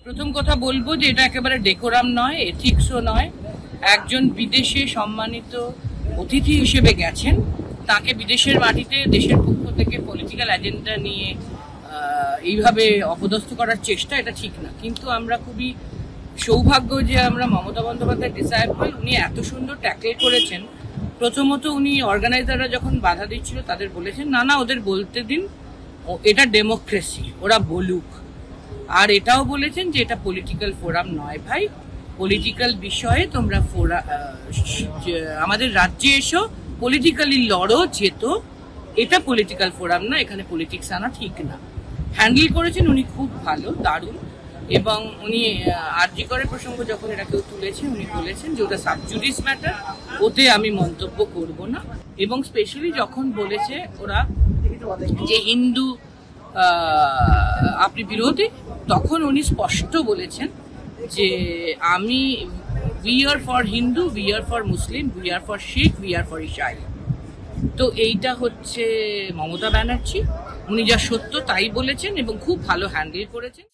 প্রথম কথা বলবো যে এটা একেবারে ডেকোরাম নয়, এথিক্সও নয়। একজন বিদেশে সম্মানিত অতিথি হিসেবে গেছেন, তাকে বিদেশের মাটিতে দেশের পক্ষ থেকে পলিটিক্যাল এজেন্ডা নিয়ে এইভাবে অপদস্থ করার চেষ্টা, এটা ঠিক না। কিন্তু আমরা খুবই সৌভাগ্য যে আমরা মমতা বন্দ্যোপাধ্যায়ের ডিসাইপল, উনি এত সুন্দর ট্যাকেল করেছেন। প্রথমত উনি অর্গানাইজাররা যখন বাধা দিচ্ছিল তাদের বলেছেন না ওদের বলতে দিন, এটা ডেমোক্রেসি, ওরা বলুক। আর এটাও বলেছেন যে এটা পলিটিক্যাল ফোরাম নয় ভাই, পলিটিক্যাল বিষয়ে তোমরা আমাদের রাজ্যে এসো, পলিটিক্যালি লড়ো, যেতো, এটা পলিটিক্যাল ফোরাম না, এখানে পলিটিক্স আনা ঠিক না। হ্যান্ডেল করেছেন উনি খুব ভালো, দারুণ। এবং উনি আরজি করের প্রসঙ্গ যখন এটা কেউ তুলেছে, উনি বলেছেন যে ওটা সাবজুডিস ম্যাটার, ওতে আমি মন্তব্য করব না। এবং স্পেশালি যখন বলেছে ওরা যে হিন্দু আপনি বিরোধী, তখন উনি স্পষ্ট বলেছেন যে আমি we are for Hindu, we are for Muslim, we are for Sikh, we are for Isai. তো এইটা হচ্ছে মমতা ব্যানার্জি, উনি যা সত্য তাই বলেছেন এবং খুব ভালো হ্যান্ডেল করেছেন।